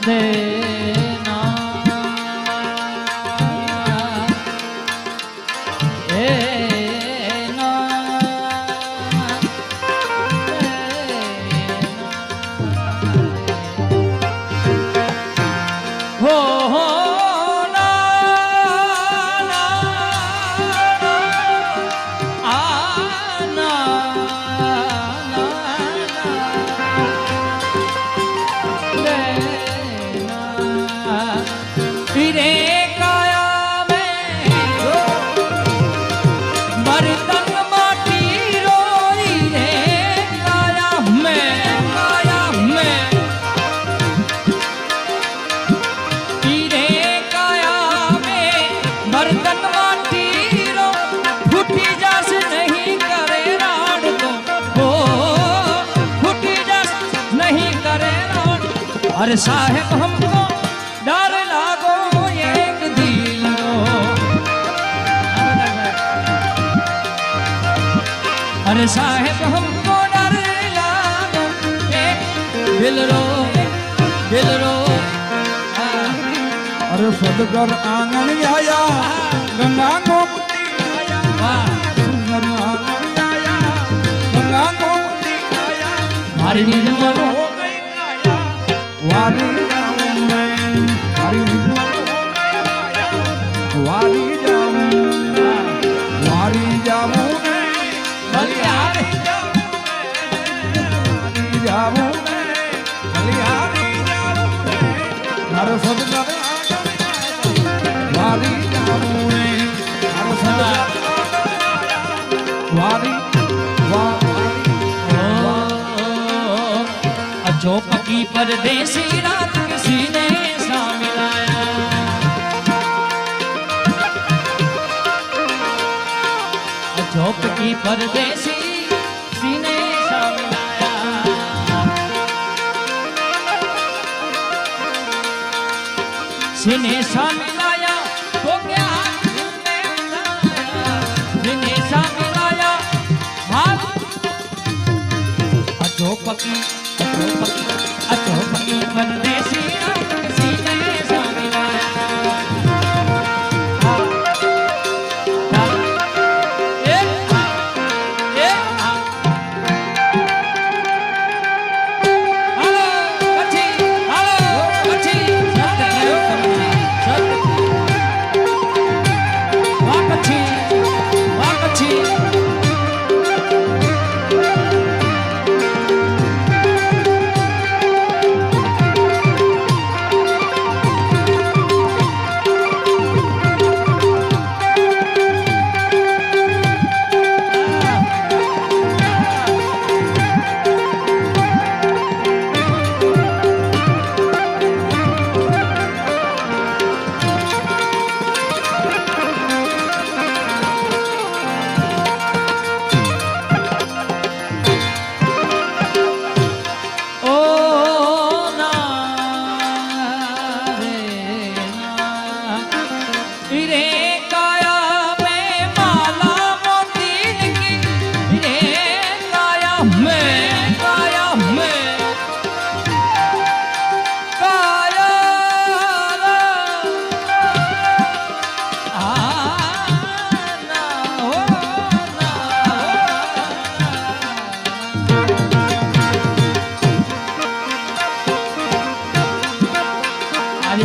देना देना हो ना ना आना फिरे काया में बर्तन माटी रोई रे काया में फिरे काया में बर्तन माटी रो फूटी जास नहीं करे राड तो हो फूटी जास नहीं करे राड अरे साहेब हमको डर लागो एक दिल रो अरे साहेब हमको डर लागो एक दिल रो अरे सदगर आंगन आया गंगा गोमती आया सदगर आंगन आया गंगा गोमती आया मारी निर्मल हो गई आया वारी जाऊं मैं वारी निर्मल हो गई आया वारी जाऊं मैं बलिहारी जाऊं मैं बलिहारी जाऊं मैं हर सदगर वारी जाऊं मैं हर सदगर वारी चौपकी परदेसी रात किसी ने सा मिलाया चौपकी परदेसी सीने सा मिलाया सीने सा मिलाया तो क्या सीने सा मिलाया हाथ चौपकी परदेसी रात किसी ने सा मिलाया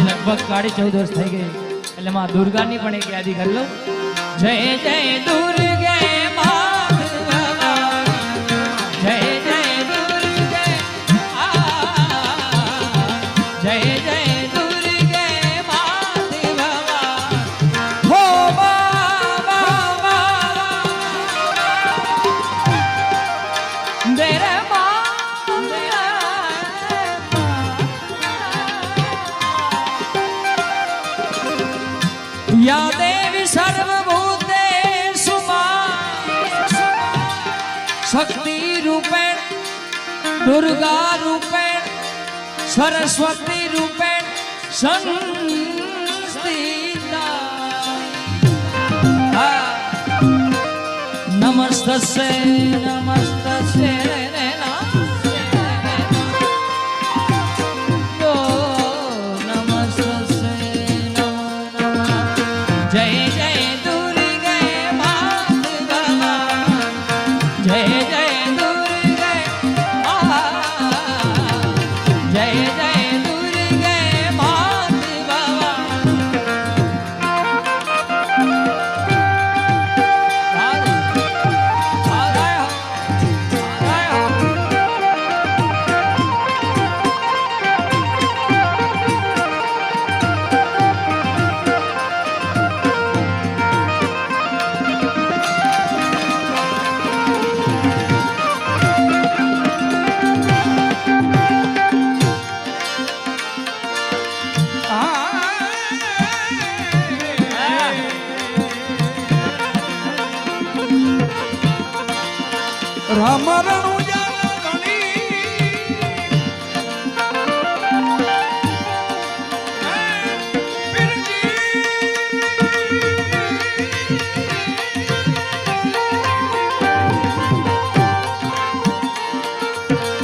लगभग 14.5 વર્ષ થઈ ગઈ એટલે માં દુર્ગાની પણ એક યાદી કરી લો જય જય દુર્ગે માધવા જય જય દુર્ગે જય જય દુર્ગે માધવા હો બાબા દેરે या देवी सर्वभूतेषु शक्ति रूपेण दुर्गा रूपेण सरस्वती रूपेण संस्थिता नमस्तस्यै नमस्तस्यै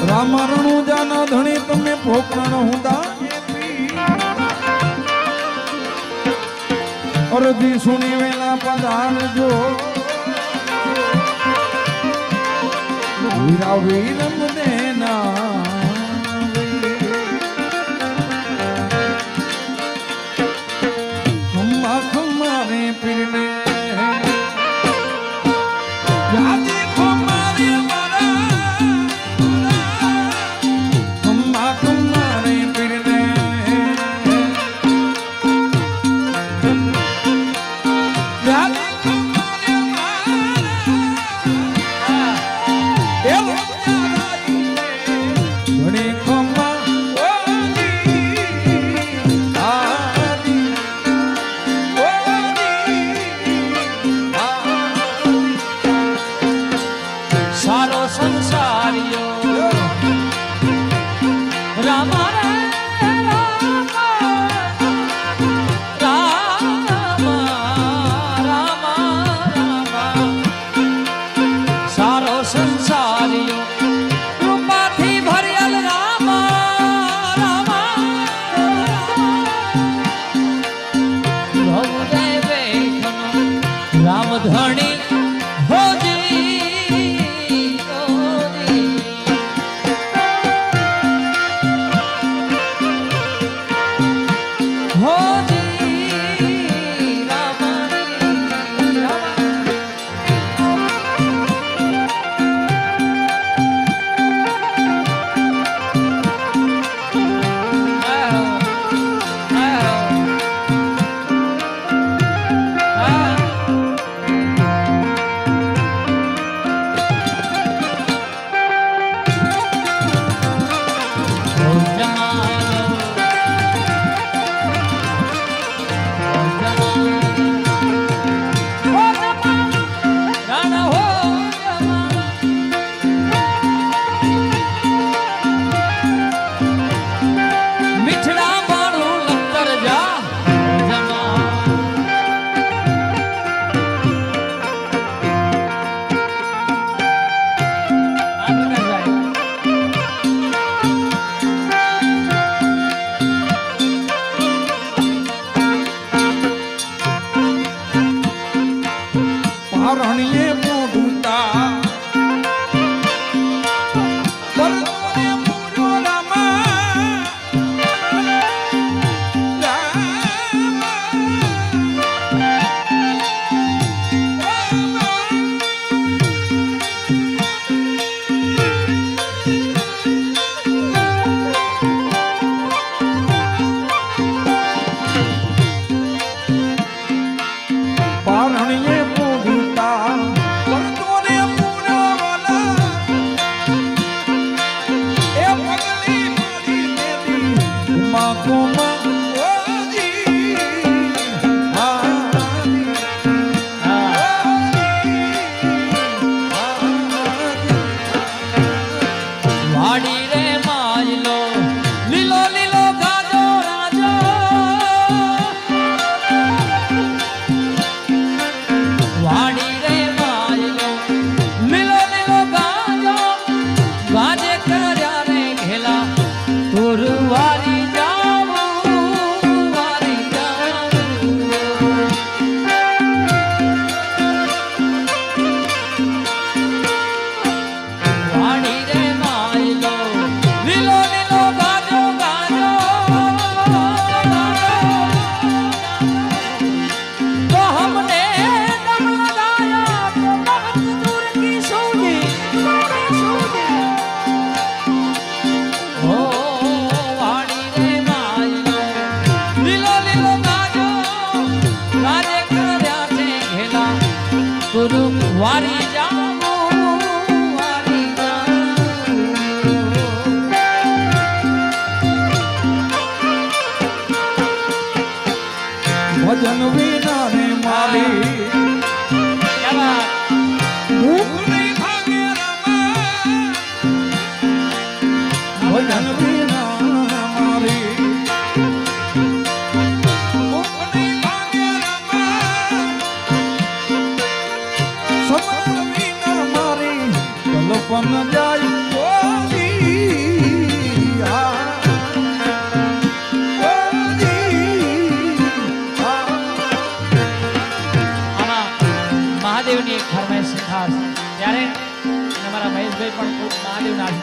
રામરણું જાના ધણી તમે પોકરણ હુંદા અરધી સુની વેલા પધારજો વીરા વીરમ દેના ખમ્મા ખમ્મા રે પીરને યાદી ખમ્મા રે સારો સંસારીઓ રામા રે રામા સારો સંસારીઓ કૃપાથી ભર્યા રામા રામ ધણી હોજી રણીએ મોઢુતા પરતોને પૂરો રામા પારણીએ વાડી રે માયલો લીલો લીલો ગાજો રાજો વાડી રે માયલો લીલો લીલો ગાજો ગાજે કર્યા રે ઘેલા તુરવારી જાવું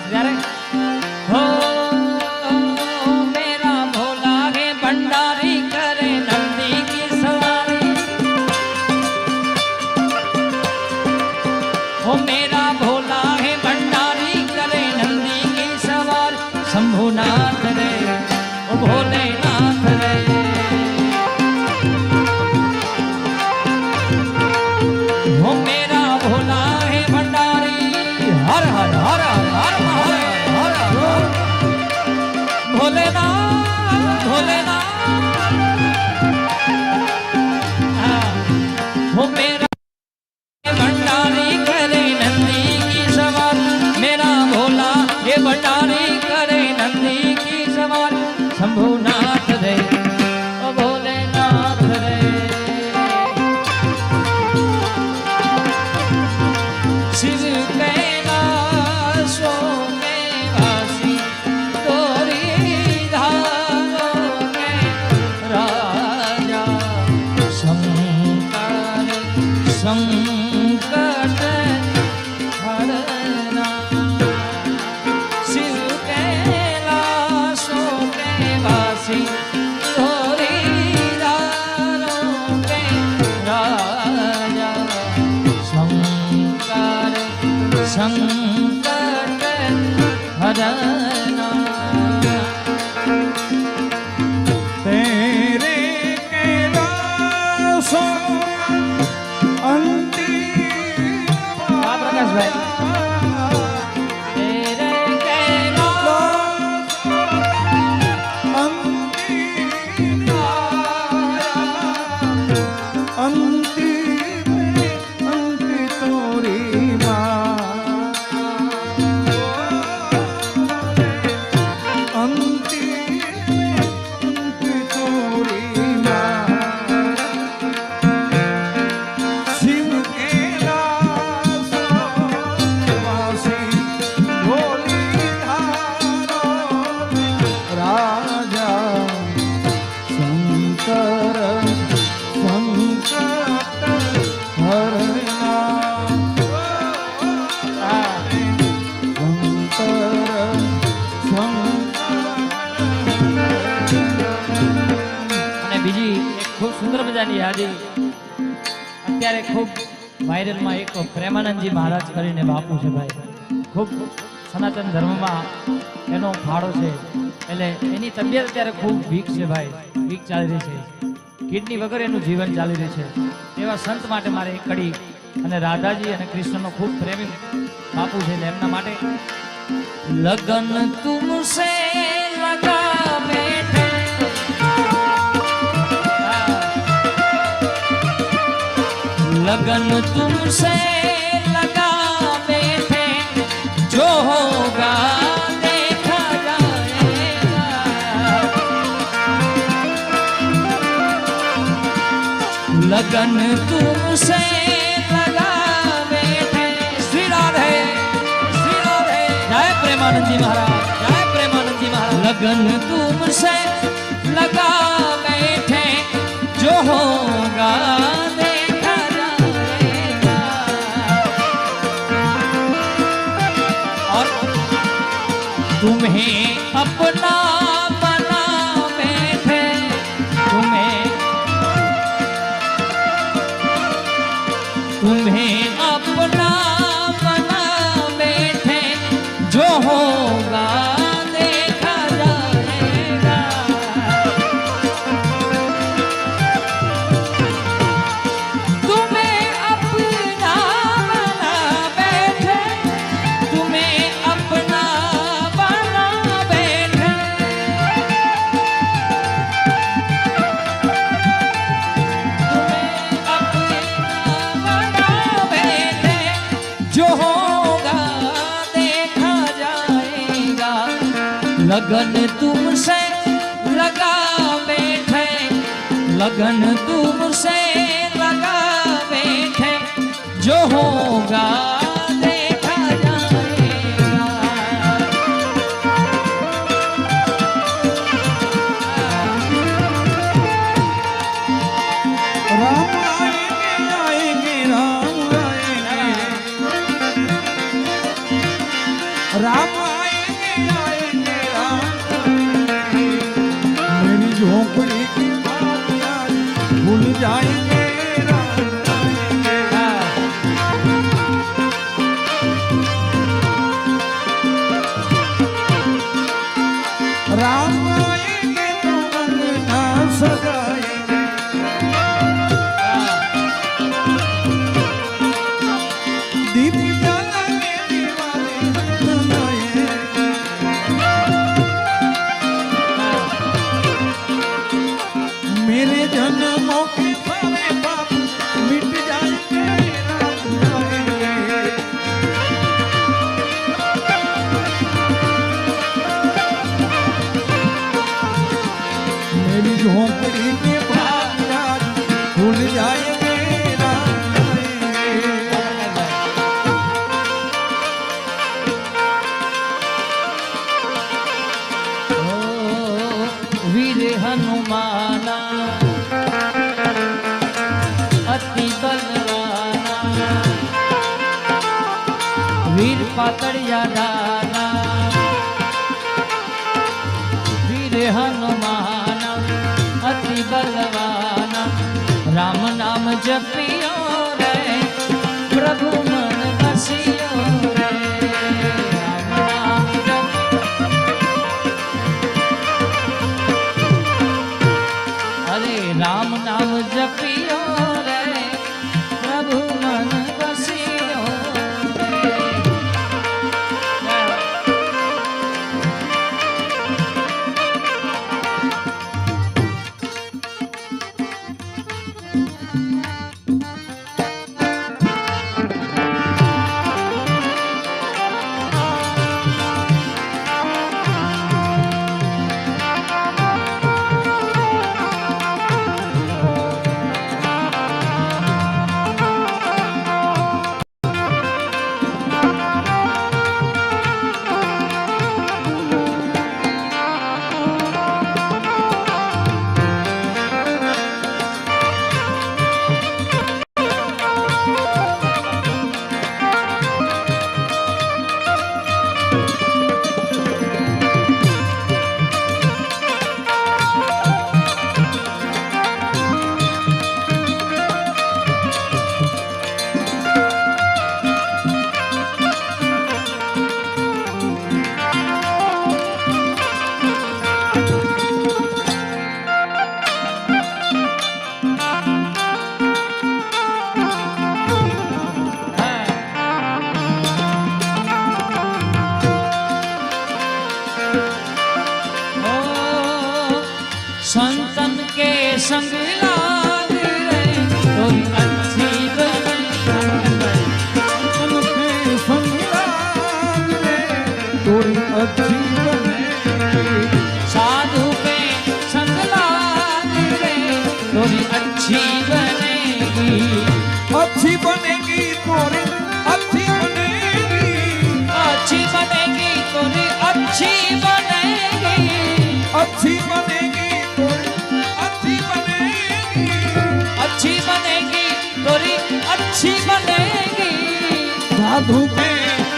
ત્યારે हो मेरा भोला है भंडारी करे नंदी की सवारी हो मेरा भोला है भंडारी करे नंदी की सवारी शंभुनाथ रे ओ भोलेनाथ रे हो मेरा भोला है भंडारी हर हर हर हर हर हर हर भोलेनाथ भोलेनाथ हो मेरा भंडारी करे नंदी की सवार मेरा भोला ये भंडारी करे नंदी की सवार शंभुनाथ रे ओ भोलेनाथ रे शिव कैलाशों में वासी तोरी धामों में राजा शंकर संकट हरना शिव कैलाशों में वासी तोरी धामों में राजा शंकर संकट हरना तेरे कैलाशों अंतिम हाँ प्रकाश भाई तेरे कैलाश अंतिम अंतिम अंतिम तोरी અને બીજી એક ખૂબ સુંદર મજાની યાદી અત્યારે ખૂબ વાયરલમાં એક પ્રેમાનંદજી મહારાજ કરીને બાપુ છે ભાઈ ખૂબ સનાતન ધર્મમાં એનો ફાળો છે એટલે એની તબિયત અત્યારે ખૂબ વીક છે ભાઈ વીક ચાલી રહી છે કિડની વગર એનું જીવન ચાલી રહ્યું છે એવા સંત માટે મારે એક કડી અને રાધાજી અને કૃષ્ણનો ખૂબ પ્રેમી બાપુ છે એટલે એમના માટે लगन तुमसे लगा बैठे लगन तुमसे लगा बैठे जो होगा देखा जाएगा लगन तुमसे लगा बैठे श्री राधे प्रेमानंद जी महाराज जय प्रेमानंद जी महाराज लगन तुमसे लगा बैठे जो होगा देखा जाएगा और तुम्हें अपना बना बैठे तुम्हें अपना बना बैठे जो होगा देखा जाएगा तुम्हें अपना बना बैठे तुम्हें अपना बना बैठे तुम्हें अपना बना बैठे जो होगा लगन तुमसे लगा बैठे लगन तुमसे लगा बैठे जो होगा देखा जाएगा राम आएंगे राम आएंगे राम आएंगे राम मेरी झोंपड़ी की बात आज भूल जाएंगे राम आएंगे राम आएंगे तो अंगना सजाएंगे दीप जलाने दीवाने जलाएंगे मेरे जन्मों के सारे पाप मिट जाएंगे राम आएंगे मेरी झोंपड़ी के बात आज भूल जाएंगे राम आएंगे वीर हनुमाना अति बलवाना वीर पातड़िया दाना वीर हनुमाना अति बलवाना राम नाम जपियो रे प्रभु मन बसियो रे राम नाम जपियो अरे राम नाम जपियो रे प्रभु मन बसियो रे संतन के संग लाग रे कोई अच्छी बने उनके संग लाग रे थोड़ी अच्छी बने साधु के संग लाग रे थोड़ी अच्छी बनेगी अच्छी बनेगी थोड़ी अच्छी बनेगी अच्छी बनेगी थोड़ी अच्छी बनेगी अच्छी बनेगी थोड़ी अच्छी बनेगी अच्छी बनेगी थोड़ी अच्छी बनेगी साधु के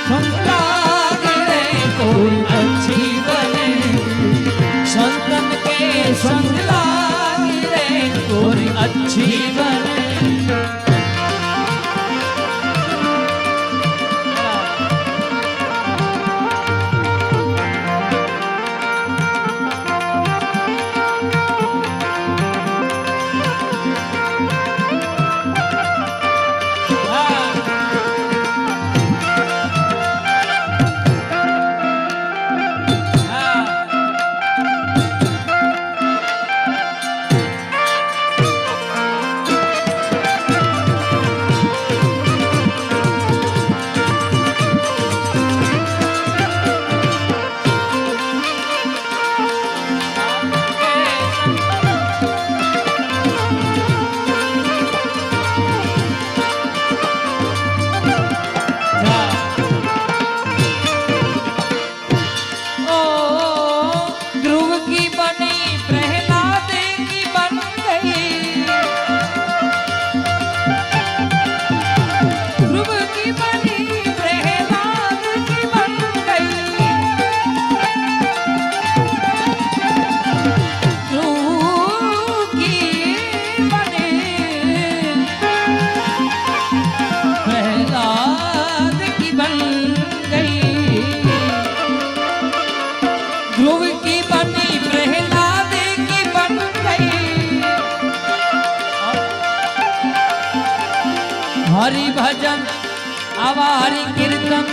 संग लाग रे थोड़ी अच्छी बनेगी संतन के संग लाग रे थोड़ी अच्छी बनेगी हरि भजन आवारी कीर्तन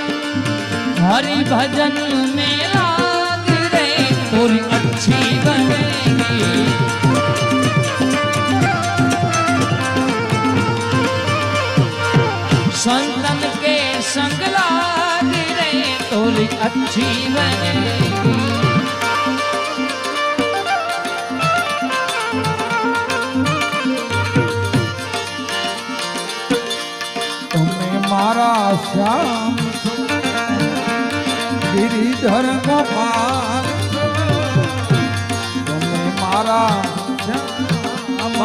हरि भजन में लाग रे तोरी अच्छी बनेगी संतन के संग लाग रे तोरी अच्छी बनेगी मारा श्याम गिरिधर गोपाल तुम्हें मारा श्याम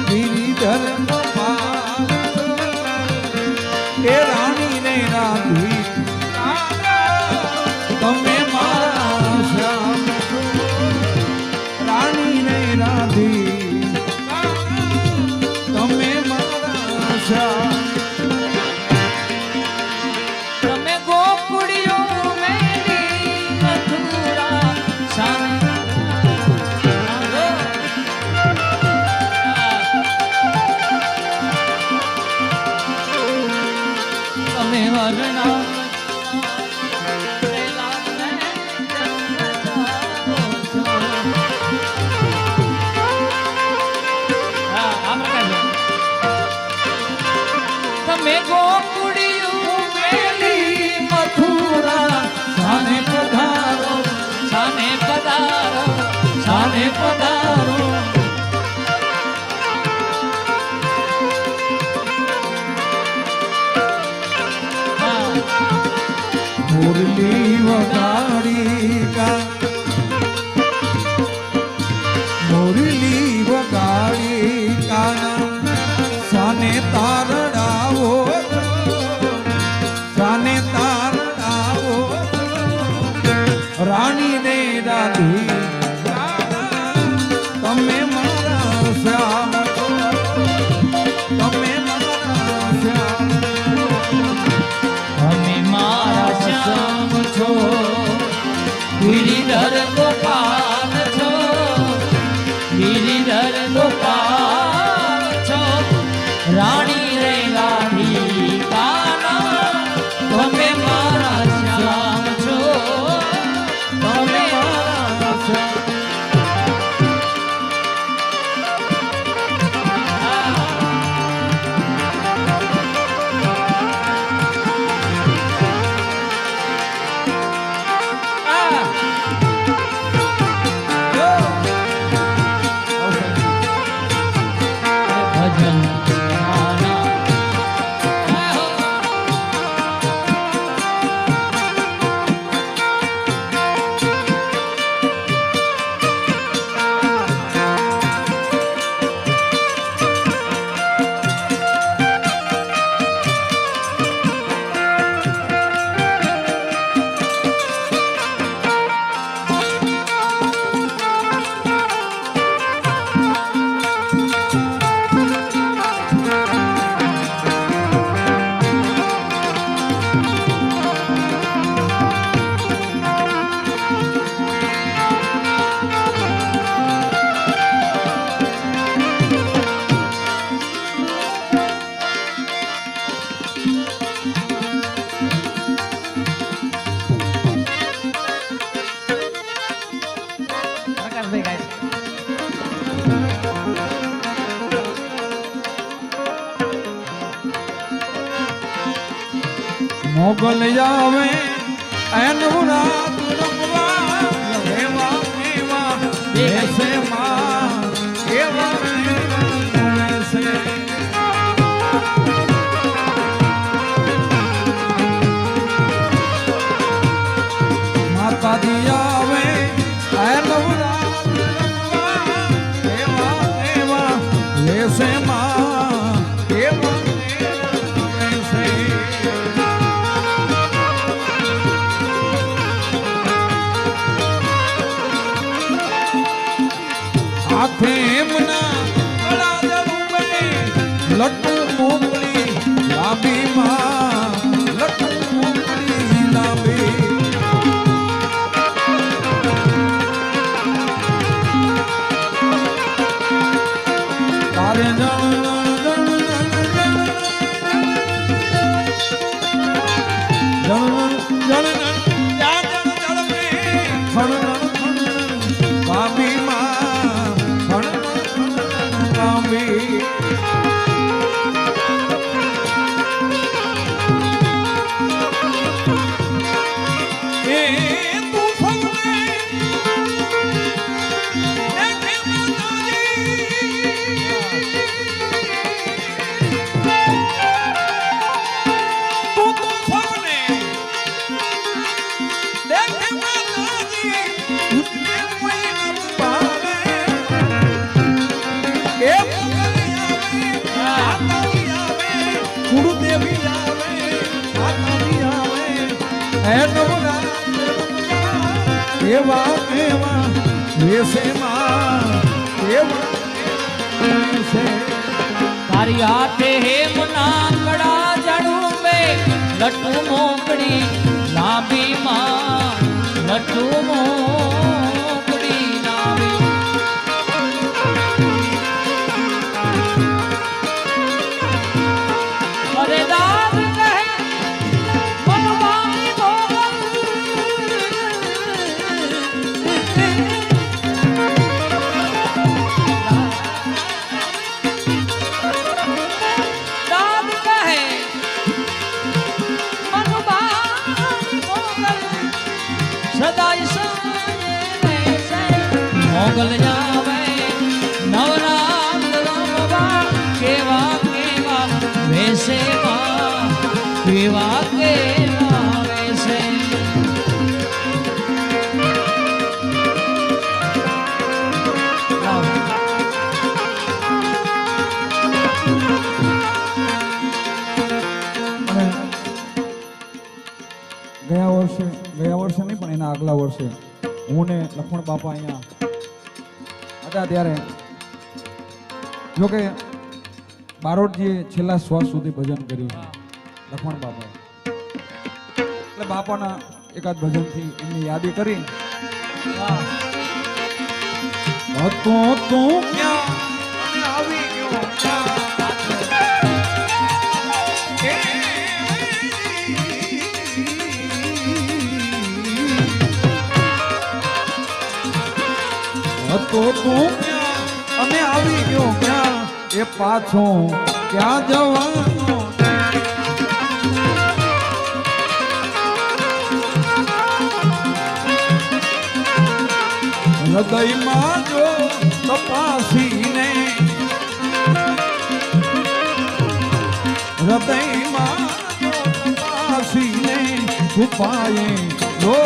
गिरिधर गोपाल ए रानी ने राधी तुम्हें मारा श्याम रानी ने राधी तुम्हें मारा श्याम પધારો मुरली वगाड़ी का मुरली वगाड़ी का साने तारड़ावो साने तारड़ावो रानी ने राधी तमे मारा श्याम तमे मारा श्याम हमें मारा श्याम छो गिरिधर गोपाल छो गिरिधर गोपाल छो रानी रे लाठी काना हमें मारा श्याम छो हमें मारा श्याम मोगल जावे अनुराग रंगवा लेवा मेवा ऐसे मां एवा ऐसे माता दिया वे अनुराग रंगवा एवा मेवा ऐसे मां एवा ऐसे फेमना बड़ा जरूबे लट्टू मूंगली लाबी मां लट्टू मूंगली लाबी तारे जण जण जण जण એ તું સૌને દેખે માતાજી તું તો સૌને દેખે માતાજી તુજને કોઈ ન પાવે એ મોગલી આવે માતાજી આવે ગુરુદેવી આવે માતાજી આવે હે નવરાત્ર એવા એવા વેશેમાં એવા વેશે તારી હાથે હેમના કડા જડું મે લટુ મોકડી લાંબી માં લટુ મોકડી લાંબી અરે દાદ કહે મનવાની દાદ કહે મનવાની સદાય મોગલ જાવે નવરાત્ર રમવા કેવા કેવા વેશે માં કેવા કેવા વેશે અને ગયા વર્ષે નહીં પણ એના આગલા વર્ષે હું ને લક્ષ્મણ બાપા અહીંયા હતા ત્યારે જોકે બારોટજીએ છેલ્લા શ્વાસ સુધી ભજન કર્યું છે લક્ષ્મણ બાપાએ એટલે બાપાના એકાદ ભજનથી એમની યાદી કરી હતો તું ક્યાં અને આવી ગયો ક્યાં હતો તું ક્યાં અને આવી ગયો ક્યાં એ પાછો ક્યાં જવાનો હૃદયમાં જો તપાસીને હૃદયમાં જો તપાસીને છુપાયે જો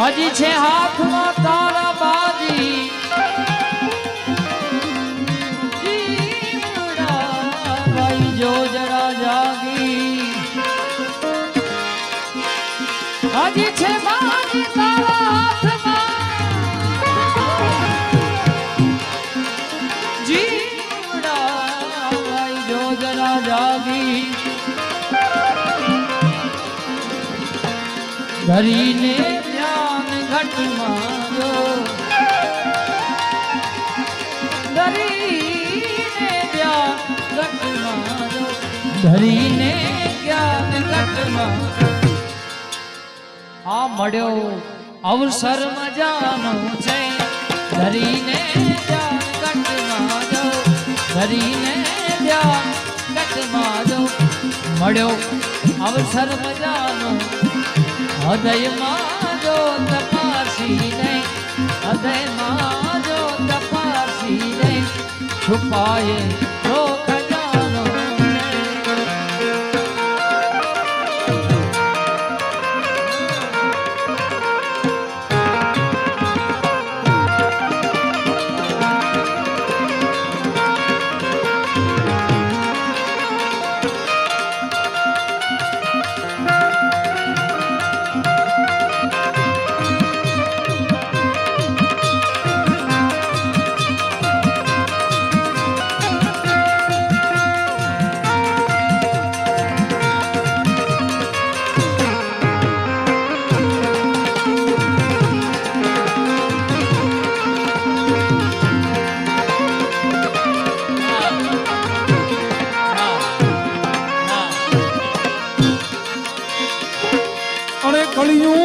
હજી છે હાથમાં તારા બાજી જીવડા ભાઈ જો જરા જાગી હજી છે બાજી તારા હાથમાં જીવડા ભાઈ જો જરા જાગી ધરીને ઘટમાં જો ધરીને જ્ઞાન ઘટમાં જો ધરીને જ્ઞાન ઘટમાં આ મળ્યો અવસર મજાનો છે ધરીને જ્ઞાન ઘટમાં જો ધરીને જ્ઞાન ઘટમાં જો મળ્યો અવસર મજાનો હૃદયમાં જો તપાસી નહીં હૃદયમાં જો તપાસી નહીં છુપાયે જો ખજાનો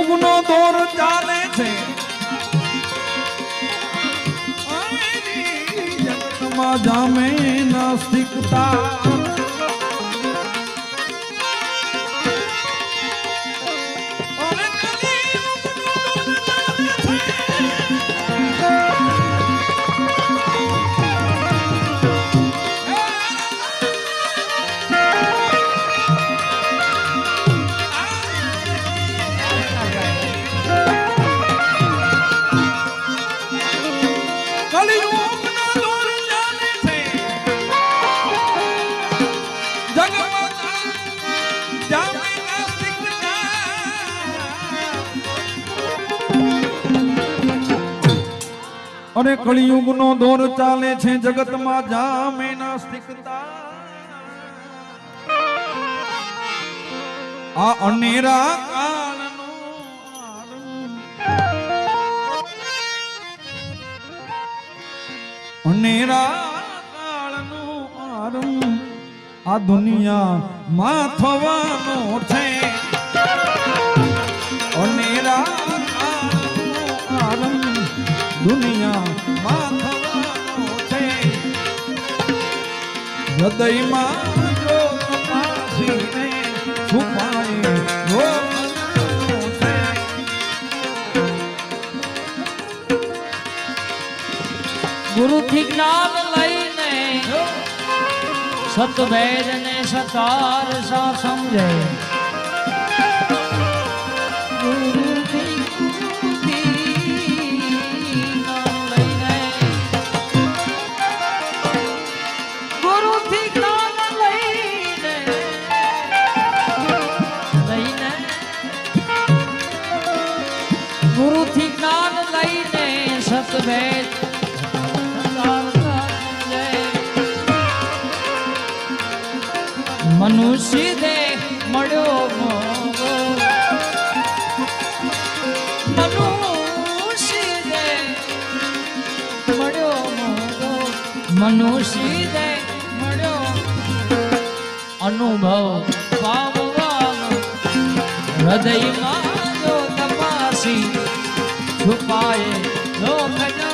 યુગનો દોર ચાલે છે જગતમાં જામે નાસ્તિકતા અને કળિયુગનો દોર ચાલે છે જગતમાં જામે નાસ્તિકતા આ અનેરા કાળનો અનેરા કાળનો આરંભ આ દુનિયામાં થવાનો છે અનેરા કાળનો આરંભ દુનિયામાં થવાનો છે હૃદયમાં જો તપાસીને છુપાય રોગનો છે ગુરુથી જ્ઞાન લઈને સતવેદ ને સતાર સા સમજે ગુરુથી જ્ઞાન લઈને સતવેદ મનુષ્ય દેહ મળ્યો મોગો મનુષ્ય દેહ મળ્યો મોગો મનુષ્ય દેહ મળ્યો અનુભવ પામવાનો હૃદયમાં જો તપાસી છુપાયે લોક